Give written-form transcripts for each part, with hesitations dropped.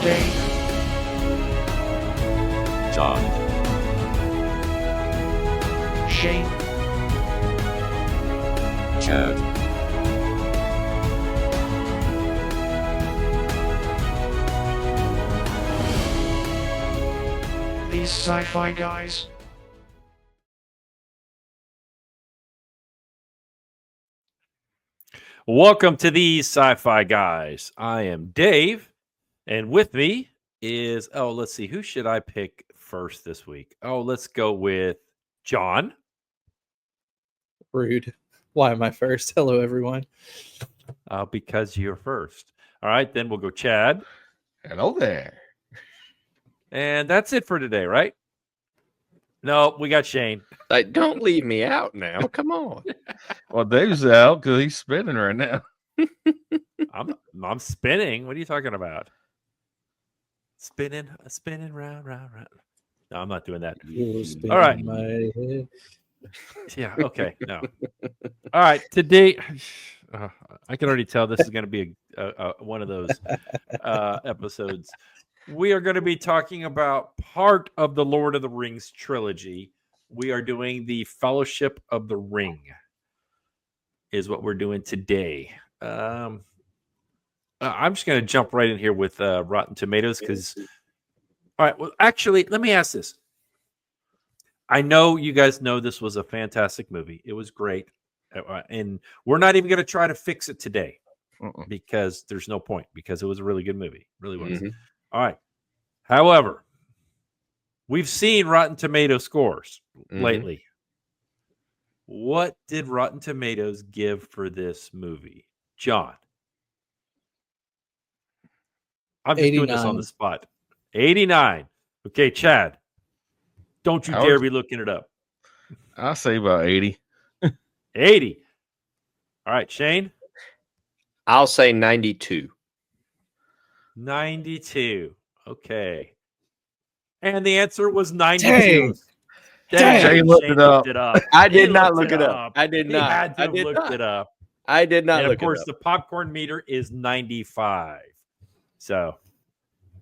Dave, John, Shane, Chad, these sci-fi guys. Welcome to these Sci-Fi Guys. I am Dave, and with me is, let's see, who should I pick first this week? Let's go with John. Rude. Why am I first? Hello, everyone. Because you're first. All right, then we'll go Chad. Hello there. And that's it for today, right? No, we got Shane. Like, don't leave me out now. Come on. Well, Dave's out because he's spinning right now. I'm spinning. What are you talking about? Spinning round. No, I'm not doing that. All right. My head. Yeah, okay. No. All right. Today, I can already tell this is going to be a one of those episodes. We are going to be talking about part of the Lord of the Rings trilogy. We are doing the Fellowship of the Ring is what we're doing today. I'm just going to jump right in here with Rotten Tomatoes because, all right, well, actually, let me ask this. I know you guys know this was a fantastic movie. It was great. And we're not even going to try to fix it today because there's no point because it was a really good movie. It really was. Mm-hmm. All right. However, we've seen Rotten Tomato scores lately. What did Rotten Tomatoes give for this movie? John. I'm just doing this on the spot. 89. Okay, Chad. Don't you dare be looking it up. I'll say about 80. 80. All right, Shane. I'll say 92. 92. Okay. And the answer was 92. Dang. Shane looked it up. I did not look it up. I did not. He had to have looked it up. I did not And look of course, it up. the popcorn meter is 95. So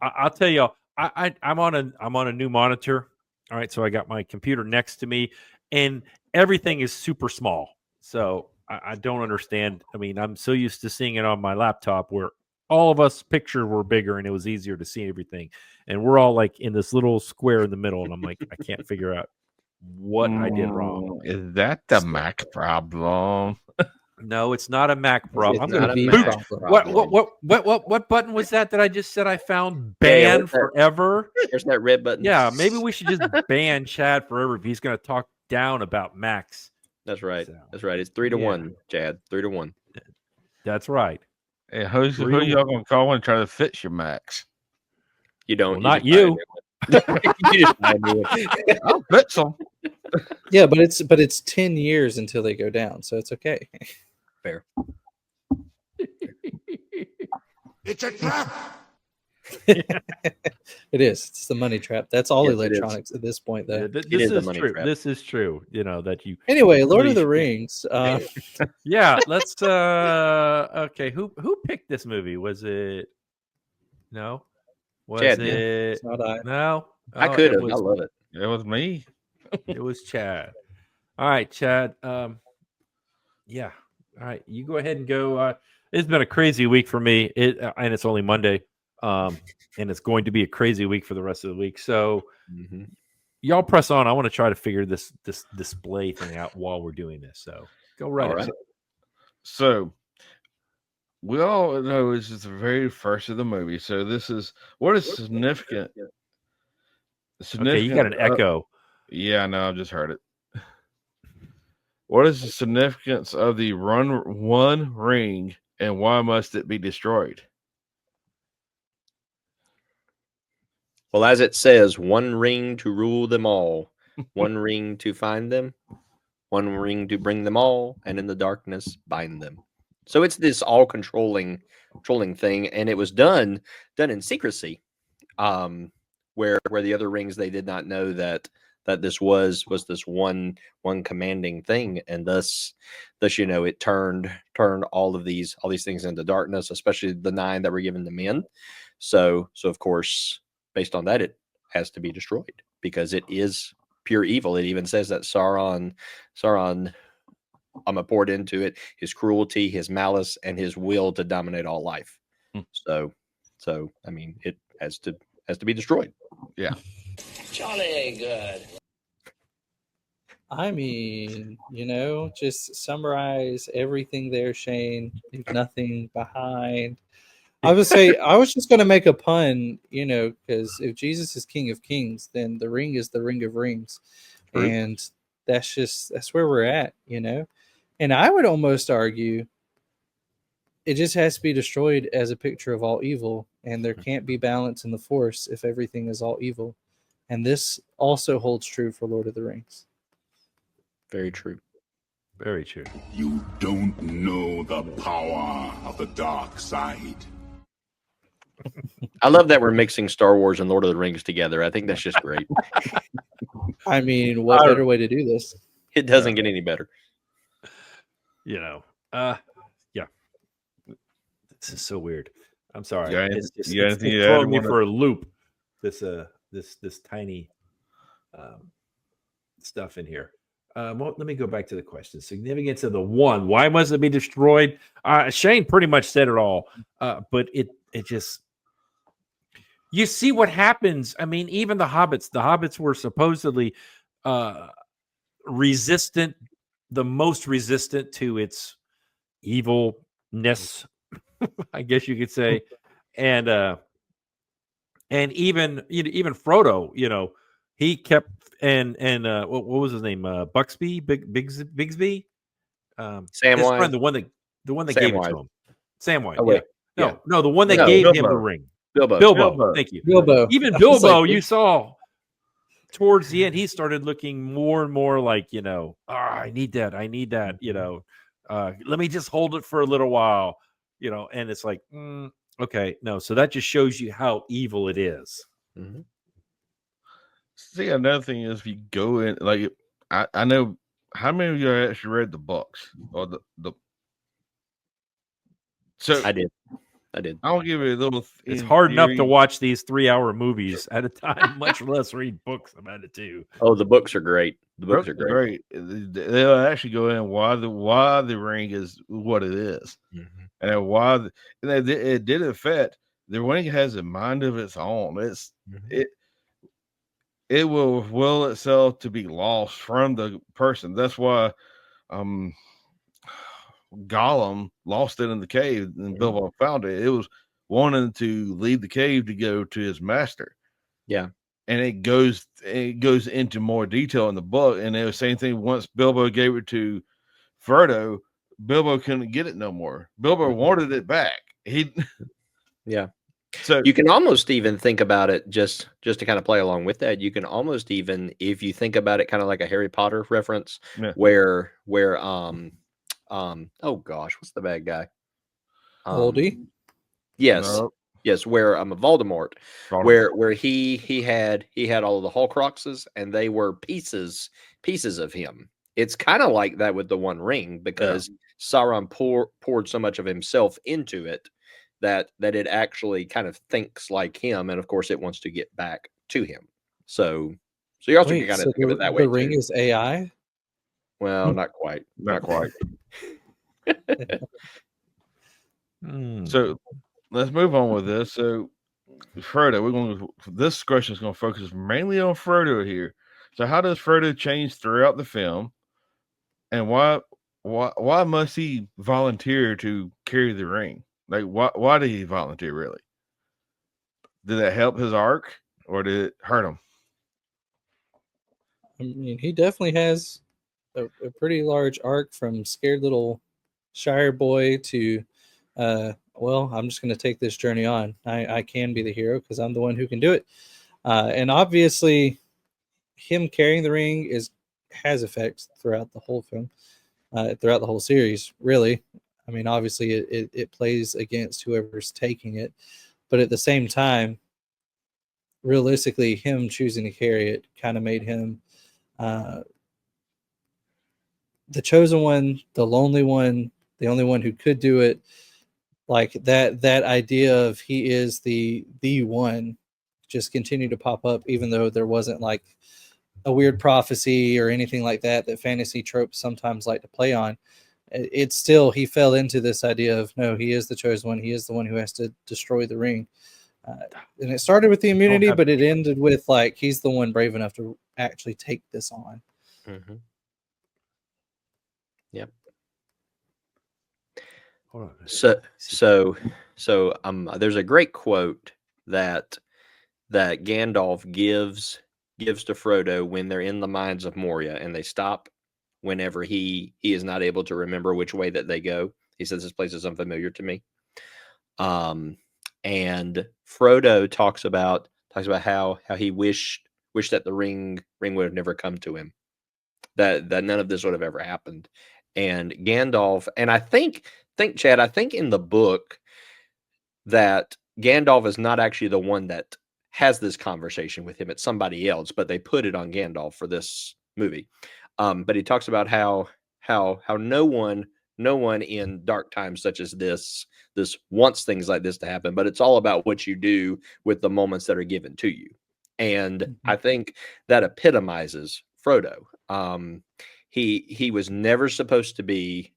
I'll tell you, I'm on a new monitor. All right, so I got my computer next to me, and everything is super small. So I don't understand. I mean, I'm so used to seeing it on my laptop where all of us pictures were bigger and it was easier to see everything. And we're all like in this little square in the middle, and I'm like, I can't figure out what I did wrong. Is that the Mac problem? No, it's not a Mac problem. I'm It's going not to a boot. Mac problem. What button was that I just said I found? Ban forever. There's that red button. Yeah, maybe we should just ban Chad forever if he's going to talk down about Macs. That's right. So, That's right. It's 3-1, Chad. 3-1. That's right. Hey, who y'all gonna call and try to fix your Macs? You don't. Well, not just you. buy a new one. You just buy a new one. I'll fix them. Yeah, but it's 10 years until they go down, so it's okay. Fair. It's a trap. It is. It's the money trap. That's all Yes, it is. electronics at this point, though. This is a is money true. trap. This is true. You know that you. Anyway, Lord of the Please. Rings. Yeah, let's. Okay, who picked this movie? Was it? No. Was Chad it? did. It's not I. No. I Oh, could it have. I was- love it. It was me. It was Chad. All right, Chad. Yeah. All right, you go ahead and go. It's been a crazy week for me. And it's only Monday. And it's going to be a crazy week for the rest of the week. So y'all press on. I want to try to figure this display thing out while we're doing this. So go right All ahead. right. So we all know this is the very first of the movie. So this is what is significant. Okay, you got an echo. Yeah, I know. I just heard it. What is the significance of the one ring, and why must it be destroyed? Well, as it says, one ring to rule them all, one ring to find them, one ring to bring them all, and in the darkness bind them. So it's this all controlling thing, and it was done in secrecy. Where the other rings, they did not know that that this was this one commanding thing, and thus it turned all these things into darkness, especially the 9 that were given to men. So of course, based on that, it has to be destroyed because it is pure evil. It even says that Sauron poured into it his cruelty, his malice, and his will to dominate all life. So I mean, it has to be destroyed. Yeah. Jolly good. I mean, just summarize everything there, Shane. Leave nothing behind. I was just going to make a pun, because if Jesus is King of Kings, then the ring is the Ring of Rings, True. and that's where we're at, And I would almost argue it just has to be destroyed as a picture of all evil, and there can't be balance in the Force if everything is all evil. And this also holds true for Lord of the Rings. Very true. Very true. You don't know the power of the dark side. I love that we're mixing Star Wars and Lord of the Rings together. I think that's just great. I mean, what better way to do this? It doesn't get any better. Yeah. This is so weird. I'm sorry. You got It's anything to add throwing or me wanna- for a loop. This tiny stuff in here. Well, let me go back to the question. Significance of the 1. Why must it be destroyed? Shane pretty much said it all. But it just, you see what happens. I mean, even the hobbits were supposedly resistant, the most resistant to its evilness, I guess you could say. And even Frodo, he kept and what was his name? Buxby, Bigsby, his Samwise. friend, the one that gave it Samwise. to him. Samwise. Oh, wait. Yeah. No, the one that No, gave him Bilbo. the ring. Bilbo. Bilbo. Thank you. Bilbo. Even I was Bilbo, like, you saw towards the end, he started looking more and more like, I need that. Let me just hold it for a little while, and it's like, okay, no. So that just shows you how evil it is. Mm-hmm. See, another thing is if you go in, like, I know how many of you actually read the books or the. So I did. I'll give you a little. It's in hard enough to theory- watch these 3-hour movies at a time, much less read books about it too. Oh, the books are great. The books are They're great. They'll actually go in why the ring is what it is, Mhm. and why it did affect the ring has a mind of its own. Mhm. It will itself to be lost from the person. That's why Gollum lost it in the cave and Bilbo found it. It was wanting to leave the cave to go to his master. Yeah. And it goes into more detail in the book. And it was the same thing once Bilbo gave it to Frodo, Bilbo couldn't get it no more. Bilbo wanted it back. Yeah. So You can almost even think about it just to kind of play along with that. You can almost even, if you think about it, kind of like a Harry Potter reference, Yeah. where oh gosh, what's the bad guy? Goldie? Yes, No. yes, where Voldemort, where he had all of the Horcruxes, and they were pieces of him. It's kind of like that with the One Ring, because Sauron poured so much of himself into it that it actually kind of thinks like him, and of course it wants to get back to him. So you also can kind of think of it that way the ring too. is AI? Well, not quite. Not quite. Hmm. So let's move on with this. So Frodo, this question is going to focus mainly on Frodo here. So how does Frodo change throughout the film, and why must he volunteer to carry the ring? Like why did he volunteer really? Did that help his arc or did it hurt him? I mean, he definitely has a pretty large arc from scared little Shire boy to, well, I'm just going to take this journey on. I can be the hero because I'm the one who can do it. And obviously, him carrying the ring has effects throughout the whole film, throughout the whole series, really. I mean, obviously, it plays against whoever's taking it. But at the same time, realistically, him choosing to carry it kind of made him the chosen one, the lonely one, the only one who could do it, like that idea of he is the one just continued to pop up, even though there wasn't like a weird prophecy or anything like that fantasy tropes sometimes like to play on. It's still, he fell into this idea of, no, he is the chosen one, he is the one who has to destroy the ring. And it started with the immunity, but it ended with like he's the one brave enough to actually take this on. Mm-hmm. Yep. Hold on. So there's a great quote that Gandalf gives to Frodo when they're in the mines of Moria and they stop whenever he is not able to remember which way that they go. He says, "This place is unfamiliar to me." And Frodo talks about how he wished that the ring would have never come to him, that none of this would have ever happened. And Gandalf, and I think Chad, I think in the book that Gandalf is not actually the one that has this conversation with him. It's somebody else, but they put it on Gandalf for this movie. But he talks about how no one in dark times such as this wants things like this to happen, but it's all about what you do with the moments that are given to you. And I think that epitomizes Frodo. He was never supposed to be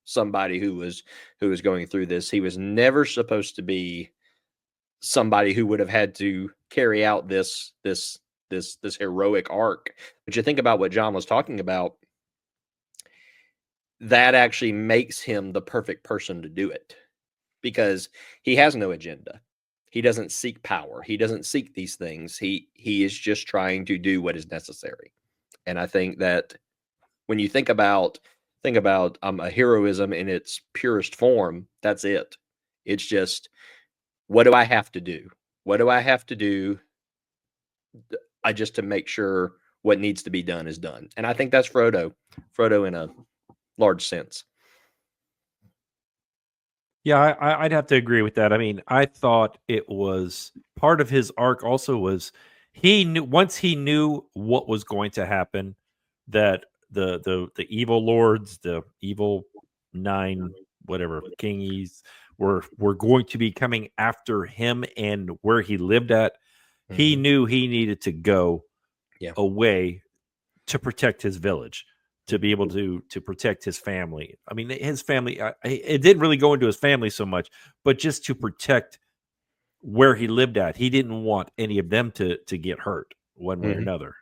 somebody who was going through this. He was never supposed to be somebody who would have had to carry out this heroic arc. But you think about what John was talking about, that actually makes him the perfect person to do it, because he has no agenda. He doesn't seek power. He doesn't seek these things. He is just trying to do what is necessary. And I think that when you think about a heroism in its purest form, that's it. It's just, what do I have to do? What do I have to do? Just to make sure what needs to be done is done. And I think that's Frodo in a large sense. Yeah, I'd have to agree with that. I mean, I thought it was part of his arc also was he knew, once he knew what was going to happen, that the evil lords, the evil 9 whatever kingies were going to be coming after him and where he lived at. He knew he needed to go away to protect his village, to be able to protect his family. I mean, his family, it didn't really go into his family so much, but just to protect where he lived at. He didn't want any of them to get hurt one way or another.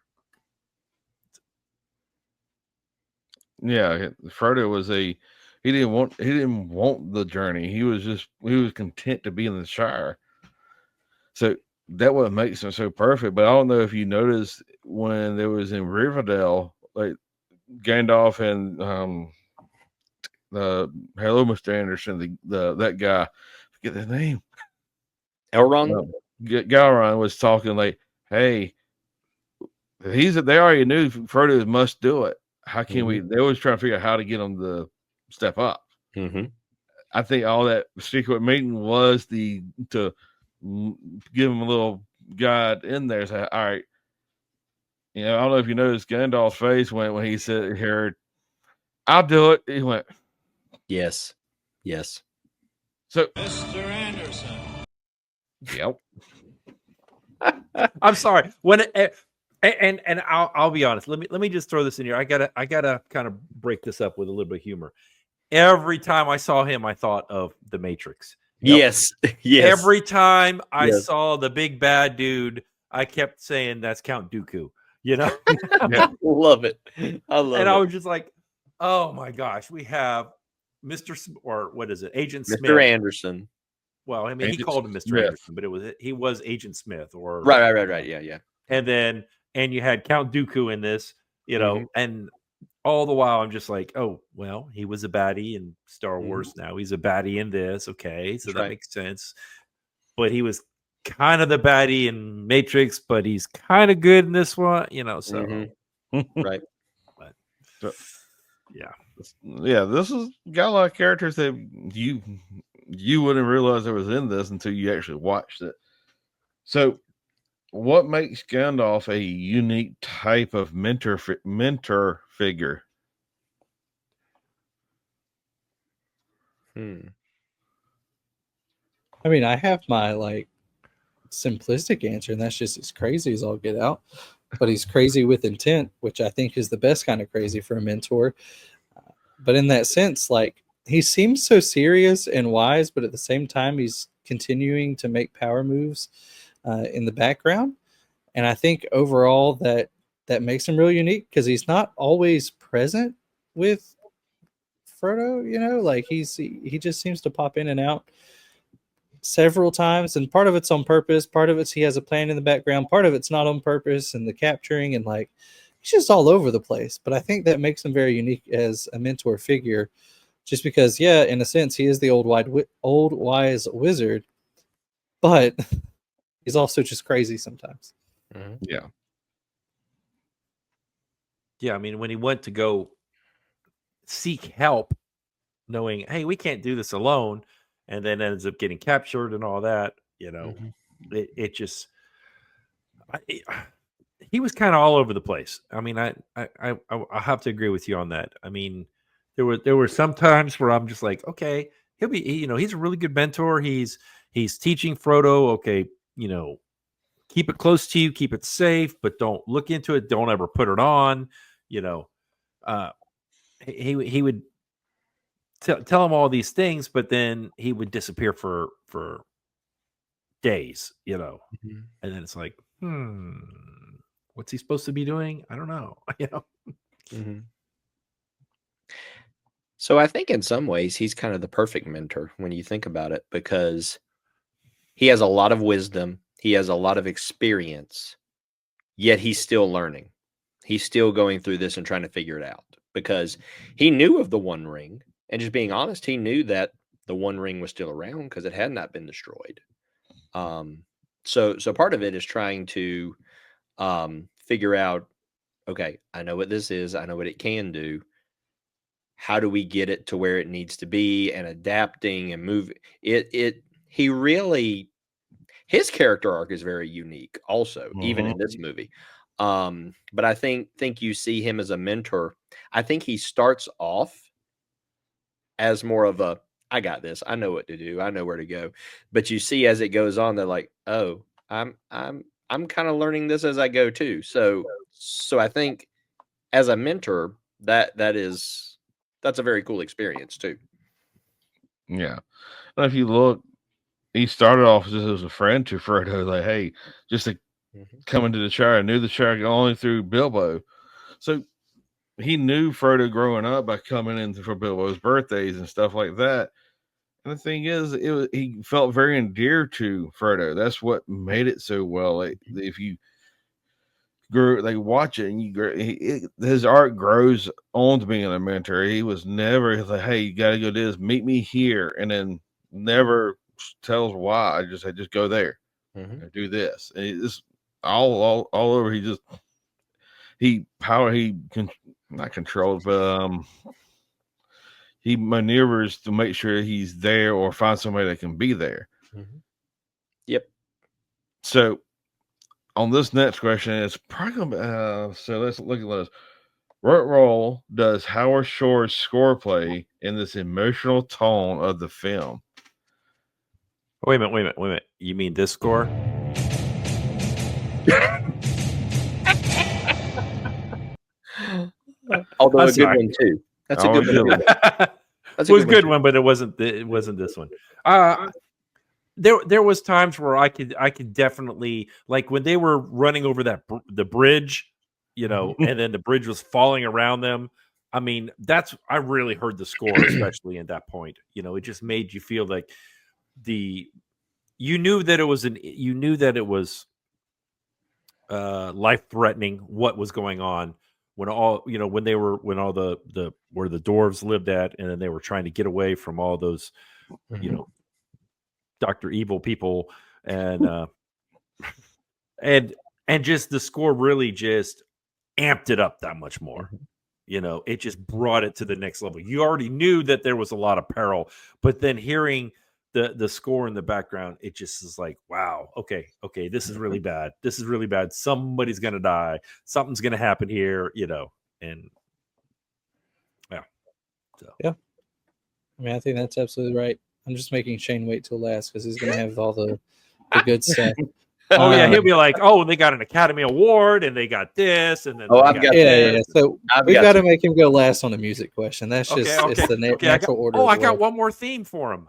Yeah, Frodo was he didn't want the journey. He was content to be in the Shire. So that what makes him so perfect. But I don't know if you noticed when there was in Rivendell, like Gandalf and hello, Mr. Anderson, that guy, forget his name. Elrond? Gowron was talking like, hey, they already knew Frodo must do it. How can we? They always trying to figure out how to get him to step up. I think all that secret meeting was to give him a little guide in there. Say, all right, I don't know if you noticed Gandalf's face when he said, "Here, I'll do it." He went, "Yes." So, Mr. Anderson. Yep. I'm sorry. And I'll be honest. Let me just throw this in here. I gotta kind of break this up with a little bit of humor. Every time I saw him, I thought of The Matrix. Yes. Every time I saw the big bad dude, I kept saying that's Count Dooku. Love it. I was just like, oh my gosh, we have Agent Smith. Mr. Anderson. Well, I mean, he called him Mr. Anderson, but he was Agent Smith, or right. Yeah. And you had Count Dooku in this, and all the while I'm just like, oh, well, he was a baddie in Star Wars. Now he's a baddie in this. Okay, so that makes sense. But he was kind of the baddie in Matrix, but he's kind of good in this one, so right. But this has got a lot of characters that you wouldn't realize there was in this until you actually watched it. So what makes Gandalf a unique type of mentor figure? I mean, I have my like simplistic answer, and that's just as crazy as all get out. But he's crazy with intent, which I think is the best kind of crazy for a mentor. But in that sense, like he seems so serious and wise, but at the same time, he's continuing to make power moves in the background. And I think overall that makes him really unique because he's not always present with Frodo. You know, like he just seems to pop in and out several times, and part of it's on purpose, part of it's he has a plan in the background, part of it's not on purpose, and the capturing, and like he's just all over the place. But I think that makes him very unique as a mentor figure, just because, yeah, in a sense, he is the old wise wizard, but he's also just crazy sometimes. Yeah. Yeah, I mean, when he went to go seek help, knowing, hey, we can't do this alone, and then ends up getting captured and all that, you know, it just, he was kind of all over the place. I mean, I have to agree with you on that. I mean, there were some times where I'm just like, okay, he's a really good mentor. He's teaching Frodo, okay, keep it close to you, keep it safe, but don't look into it. Don't ever put it on. You know, he would tell him all these things, but then he would disappear for days. And then it's like, what's he supposed to be doing? I don't know. So I think in some ways he's kind of the perfect mentor when you think about it, because he has a lot of wisdom, he has a lot of experience, yet he's still learning. He's still going through this and trying to figure it out, because he knew of the One Ring, and just being honest, he knew that the One Ring was still around because it had not been destroyed. So part of it is trying to figure out, okay, I know what this is, I know what it can do. How do we get it to where it needs to be, and adapting and moving it? He really, his character arc is very unique also, even in this movie. But I think you see him as a mentor. I think he starts off as more of a, I got this, I know what to do, I know where to go. But you see as it goes on, they're like, oh, I'm kind of learning this as I go too. So I think as a mentor, that's a very cool experience too. Yeah. And if you look, he started off just as a friend to Frodo, like, hey, just to come into the Shire, knew the Shire only through Bilbo. So he knew Frodo growing up by coming in for Bilbo's birthdays and stuff like that. And the thing is, he felt very endeared to Frodo. That's what made it so well. Like, if you watch it, and his art grows on to being a mentor. He was never like, hey, you got to go do this, meet me here, and then never tells why. I just go there, do this, and it's all over. Not controls, but he maneuvers to make sure he's there or find somebody that can be there. Yep. So on this next question, it's probably so let's look at this. What role does Howard Shore's score play in this emotional tone of the film? Wait a minute. You mean this score? Although a good one too. That's a good one. It was a good one, but it wasn't this one. There was times where I could definitely, like when they were running over the bridge, and then the bridge was falling around them. I mean, I really heard the score, especially at that point. It just made you feel like you knew that it was life threatening what was going on when all the where the dwarves lived at, and then they were trying to get away from all those Dr. Evil people, and and just the score really just amped it up that much more. It just brought it to the next level. You already knew that there was a lot of peril, but then hearing the score in the background, it just is like, wow, okay, this is really bad. This is really bad. Somebody's gonna die. Something's gonna happen here, and yeah. So Yeah. I mean, I think that's absolutely right. I'm just making Shane wait till last because he's going to have all the good stuff. oh yeah, Um, he'll be like, oh, they got an Academy Award and they got this, and then Oh, they I've got yeah. this. So I've we've got got to some. make him go last on the music question. That's Okay, just okay, it's the okay. natural order. I of the got world. one more theme for him.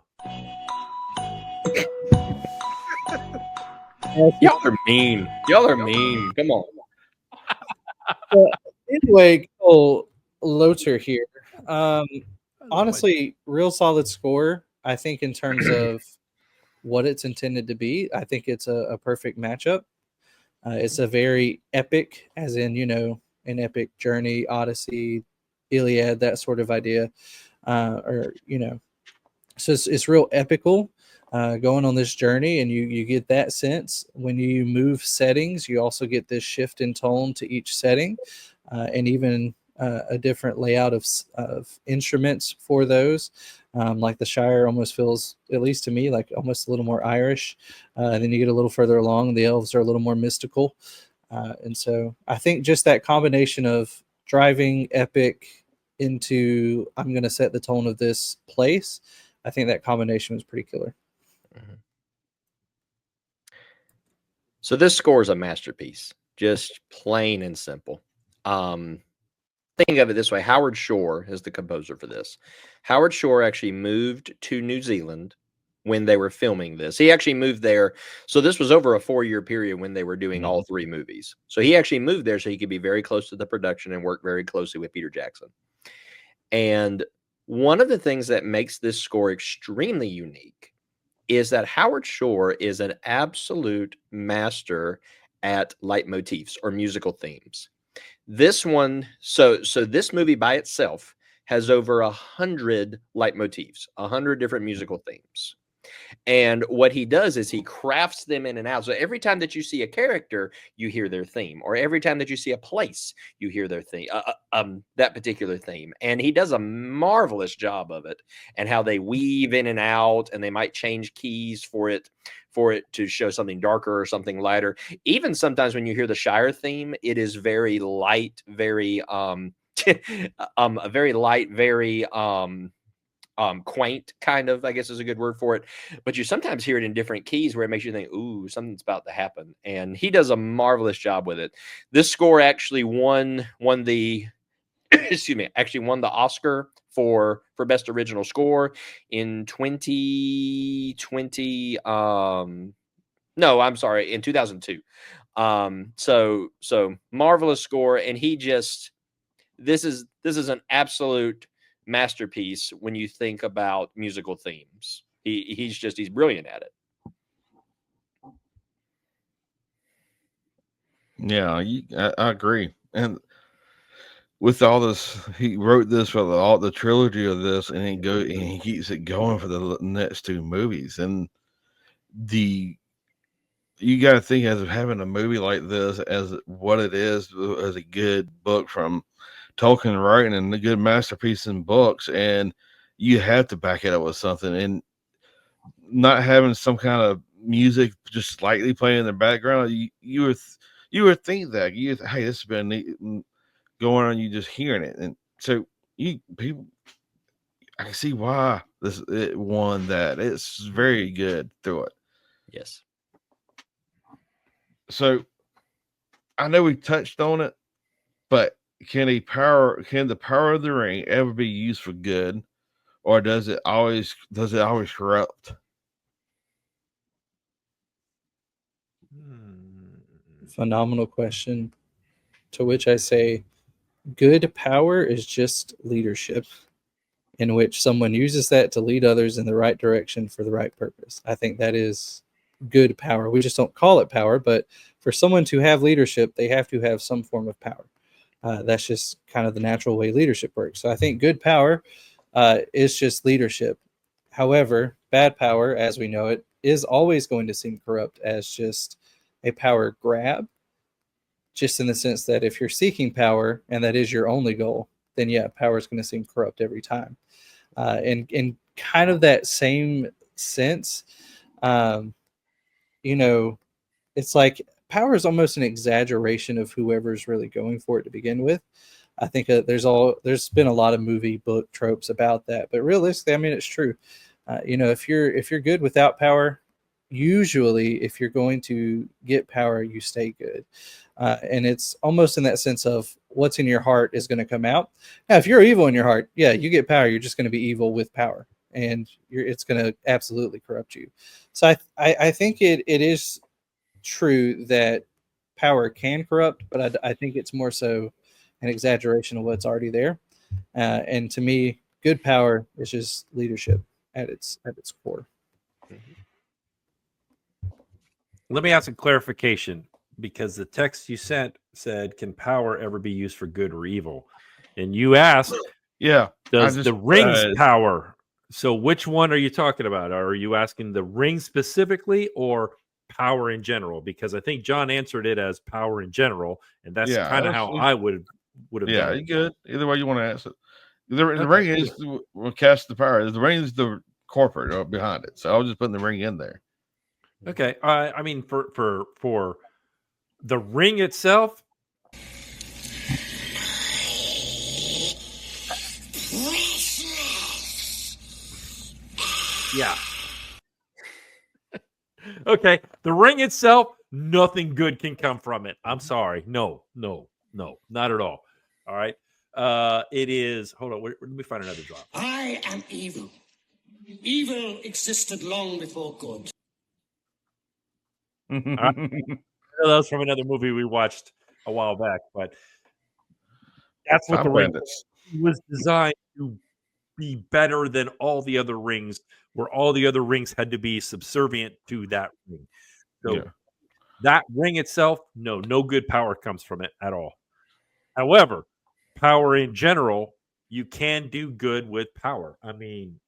Y'all are mean. Y'all are mean. Come on. Anyway, Cole LOTR here. I love Honestly, real solid score. I think in terms of what it's intended to be, I think it's a perfect matchup. It's a very epic, as in, an epic journey, Odyssey, Iliad, that sort of idea. So it's real epical going on this journey, and you get that sense. When you move settings, you also get this shift in tone to each setting, and even a different layout of instruments for those. Like the Shire almost feels, at least to me, like almost a little more Irish. And then you get a little further along, the elves are a little more mystical. And so I think just that combination of driving epic into, I'm going to set the tone of this place, I think that combination was pretty killer. So this score is a masterpiece, just plain and simple. Think of it this way: Howard Shore is the composer for this. Howard Shore actually moved to New Zealand when they were filming this. He actually moved there. So this was over a 4-year period when they were doing all 3 movies. So he actually moved there so he could be very close to the production and work very closely with Peter Jackson. And one of the things that makes this score extremely unique is that Howard Shore is an absolute master at leitmotifs or musical themes. This one, so this movie by itself has over 100 leitmotifs, 100 different musical themes. And what he does is he crafts them in and out. So every time that you see a character, you hear their theme, or every time that you see a place, you hear their theme, that particular theme. And he does a marvelous job of it, and how they weave in and out, and they might change keys for it to show something darker or something lighter. Even sometimes when you hear the Shire theme, it is very light, very very light, very quaint, kind of, I guess is a good word for it. But you sometimes hear it in different keys where it makes you think, ooh, something's about to happen. And he does a marvelous job with it. This score actually won the actually won the Oscar for Best Original Score in 2020. No, I'm sorry, in 2002. So marvelous score, and he just this is an absolute masterpiece when you think about musical themes. He's brilliant at it. Yeah, I agree. And with all this, he wrote this for all the trilogy of this, and he keeps it going for the next 2 movies. And you got to think as of having a movie like this as what it is as a good book from Tolkien writing and a good masterpiece in books, and you have to back it up with something, and not having some kind of music just slightly playing in the background. You would think that hey, this has been neat going on. You just hearing it, and so people, I can see why it won that. It's very good through it. Yes. So I know we touched on it, but can the power of the ring ever be used for good, or does it always corrupt? Phenomenal question, to which I say good power is just leadership, in which someone uses that to lead others in the right direction for the right purpose. I think that is good power. We just don't call it power, but for someone to have leadership, they have to have some form of power. That's just kind of the natural way leadership works. So I think good power is just leadership. However, bad power, as we know it, is always going to seem corrupt as just a power grab, just in the sense that if you're seeking power and that is your only goal, then yeah, power is going to seem corrupt every time. And kind of that same sense, you know, it's like power is almost an exaggeration of whoever's really going for it to begin with. I think there's been a lot of movie book tropes about that, but realistically, I mean, it's true. You know, if you're good without power, usually if you're going to get power, you stay good. And it's almost in that sense of what's in your heart is going to come out. Now, if you're evil in your heart, yeah, you get power. You're just going to be evil with power, and it's going to absolutely corrupt you. So I think it is true that power can corrupt, but I think it's more so an exaggeration of what's already there. And to me, good power is just leadership at its core. Let me ask a clarification because the text you sent said, "Can power ever be used for good or evil?" And you asked, Yeah. "Does just, the ring's power?" So, which one are you talking about? Are you asking the ring specifically or power in general? Because I think John answered it as power in general, and that's Yeah, kind of how I would have Yeah, done you it. good. Either way you want to ask it. The Okay, ring is what casts the power. The ring is the corporate behind it. So I was just putting the ring in there. Okay. I mean, for the ring itself, yeah. Okay. The ring itself, nothing good can come from it. I'm sorry. No, not at all. All right. It is. Hold on. Let me find another drop. I am evil. Evil existed long before good. That was from another movie we watched a while back, but that's what Time the ring bandits. was designed to be better than all the other rings, where all the other rings had to be subservient to that ring. So Yeah. that ring itself, no good power comes from it at all. However, power in general, you can do good with power. I mean,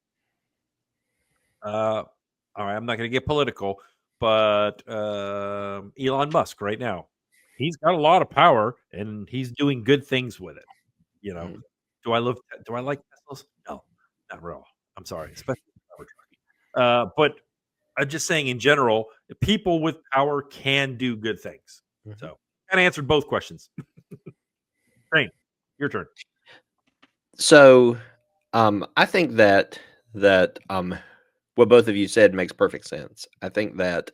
all right, I'm not going to get political, but Elon Musk right now, he's got a lot of power and he's doing good things with it. You know, do I like Teslas? No, not at all. I'm sorry, especially but I'm just saying in general, people with power can do good things. So, I answered both questions. Crane, your turn. So, I think that what both of you said makes perfect sense. I think that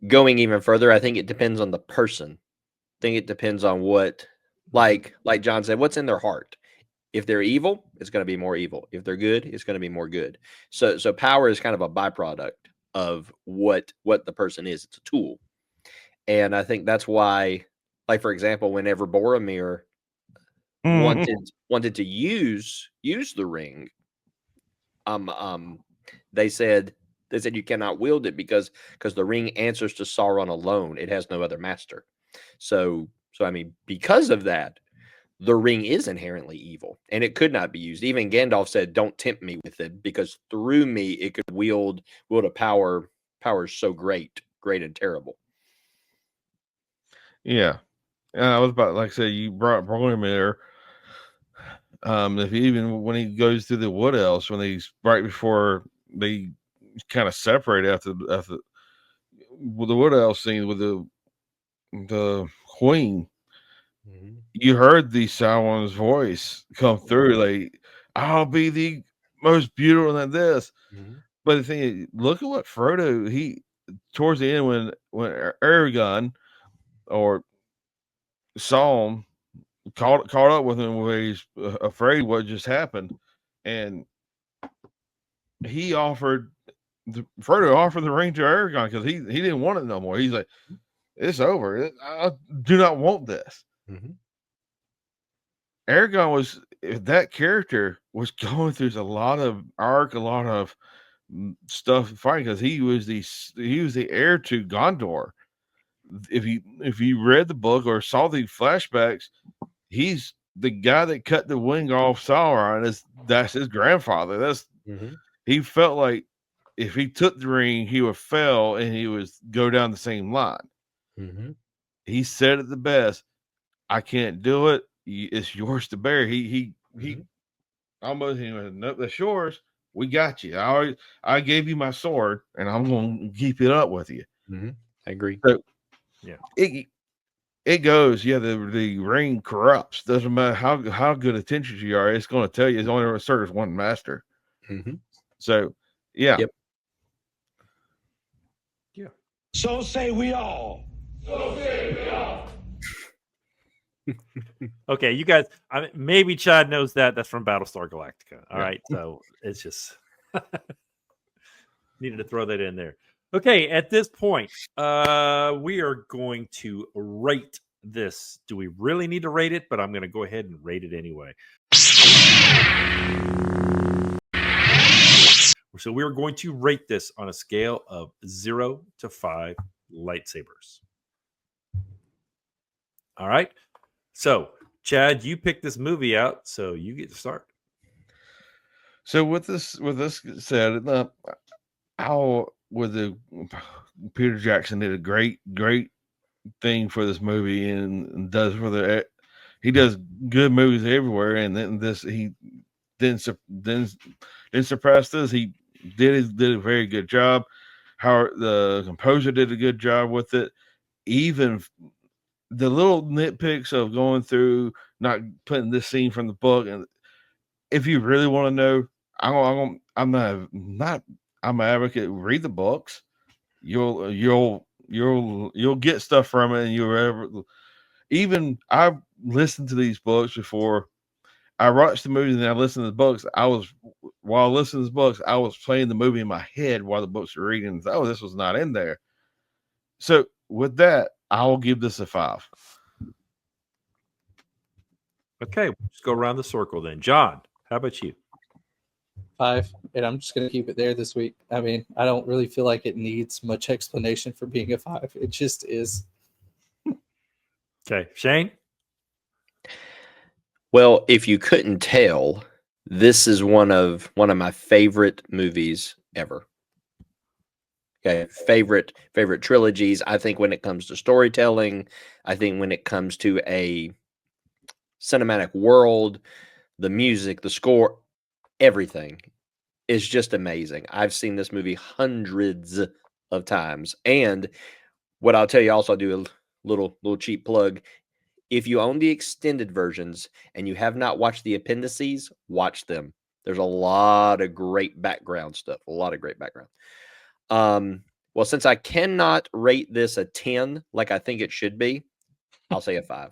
going even further, I think it depends on the person. I think it depends on what, like John said, what's in their heart. If they're evil, it's going to be more evil. If they're good, it's going to be more good. So power is kind of a byproduct of what the person is. It's a tool, and I think that's why, like for example, whenever Boromir wanted to use the ring, they said you cannot wield it because the ring answers to Sauron alone. It has no other master. So I mean, because of that, the ring is inherently evil and it could not be used. Even Gandalf said, "Don't tempt me with it, because through me it could wield a power so great and terrible." Yeah. And I was about, like I said, you brought Boromir. If even when he goes through the wood elves, when he's right before they kind of separate after with the wood elf scene with the queen, you heard the Sauron's voice come through, like, "I'll be the most beautiful than this." But the thing is, look at what Frodo, he towards the end when Aragorn or saw him, caught up with him where he's afraid what just happened, and Frodo offered the ring to Aragorn because he didn't want it no more. He's like, "It's over. I do not want this." Aragorn that character was going through a lot of arc, a lot of stuff fighting because he was the heir to Gondor. If you read the book or saw the flashbacks, he's the guy that cut the wing off Sauron. That's his grandfather. He felt like if he took the ring, he would fail and he would go down the same line. He said it the best. "I can't do it. It's yours to bear." He almost, "Nope, that's yours." We got you. I gave you my sword, and I'm going to keep it up with you. I agree. So, Yeah. It goes, yeah, the ring corrupts. Doesn't matter how good a teacher you are, it's going to tell you it's only serves one master. So, yeah. Yep. Yeah. So say we all. Okay, you guys. Maybe Chad knows that. That's from Battlestar Galactica. All right, so it's just needed to throw that in there. Okay, at this point, we are going to rate this. Do we really need to rate it? But I'm going to go ahead and rate it anyway. So we're going to rate this on a scale of 0 to 5 lightsabers. All right. So, Chad, you picked this movie out, so you get to start. So with this said, Peter Jackson did a great thing for this movie and does he does good movies everywhere, and then he didn't surpass this. He did a very good job. How the composer did a good job with it. Even the little nitpicks of going through not putting this scene from the book, and if you really want to know, I'm an advocate. Read the books. You'll get stuff from it, and even I've listened to these books before. I watched the movie and I listened to the books. While listening to the books, I was playing the movie in my head while the books were reading. Oh, this was not in there. So with that, I will give this a 5. Okay, let's go around the circle then. John, how about you? 5, and I'm just going to keep it there this week. I mean, I don't really feel like it needs much explanation for being a 5. It just is. Okay, Shane? Well, if you couldn't tell, this is one of my favorite movies ever. Okay, favorite trilogies. I think when it comes to storytelling, I think when it comes to a cinematic world, the music, the score, everything is just amazing. I've seen this movie hundreds of times. And what I'll tell you also, I'll do a little cheap plug. If you own the extended versions and you have not watched the appendices, watch them. There's a lot of great background stuff. Well, since I cannot rate this a 10 like I think it should be, I'll say a 5.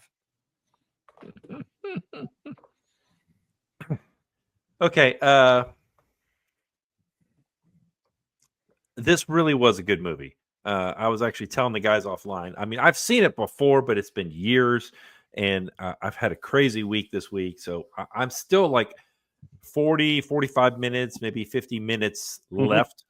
Okay, this really was a good movie. I was actually telling the guys offline. I mean, I've seen it before, but it's been years, and I've had a crazy week this week. So I'm still like 40, 45 minutes, maybe 50 minutes left.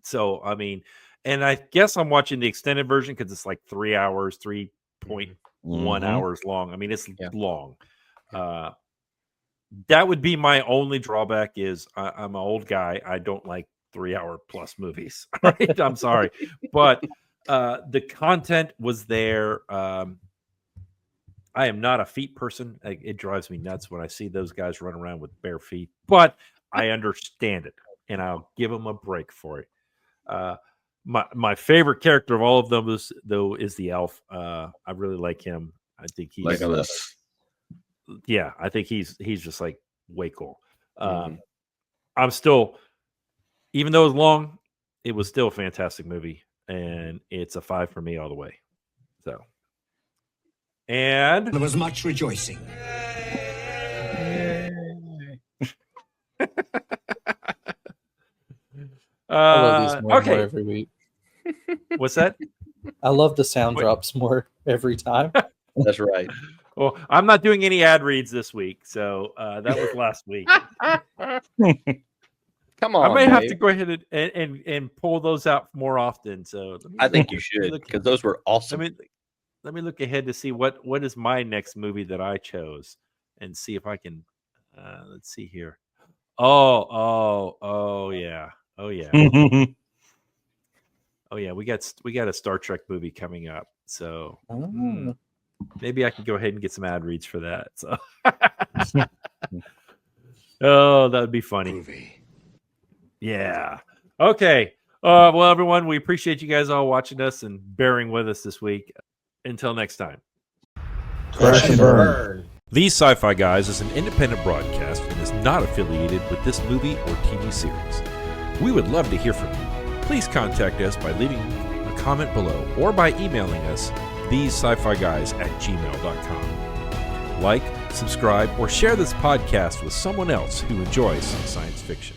So, I mean, and I guess I'm watching the extended version because it's like 3 hours, 3.1 hours long. I mean, it's long. That would be my only drawback is I'm an old guy. I don't like 3-hour plus movies. Right? I'm sorry. But the content was there. I am not a feet person. It drives me nuts when I see those guys run around with bare feet. But I understand it, and I'll give them a break for it. My favorite character of all of them is the elf. I really like him. I think he's I think he's just like way cool. I'm still, even though it's long, it was still a fantastic movie, and it's a 5 for me all the way. So, and There was much rejoicing. I love these more and more okay. every week. What's that? I love the sound drops more every time. That's right. Well, I'm not doing any ad reads this week, so that was last week. Come on, I may have Dave. to go ahead and pull those out more often. So I think you should, because those were awesome. Let me look ahead to see what is my next movie that I chose, and see if I can. Let's see here. Oh yeah. Oh yeah. We got a Star Trek movie coming up, so maybe I can go ahead and get some ad reads for that. So, oh, that would be funny. Yeah. Okay. Well, everyone, we appreciate you guys all watching us and bearing with us this week. Until next time. Crash and burn. These Sci-Fi Guys is an independent broadcast and is not affiliated with this movie or TV series. We would love to hear from you. Please contact us by leaving a comment below or by emailing us thescifiGuys@gmail.com. Like, subscribe, or share this podcast with someone else who enjoys some science fiction.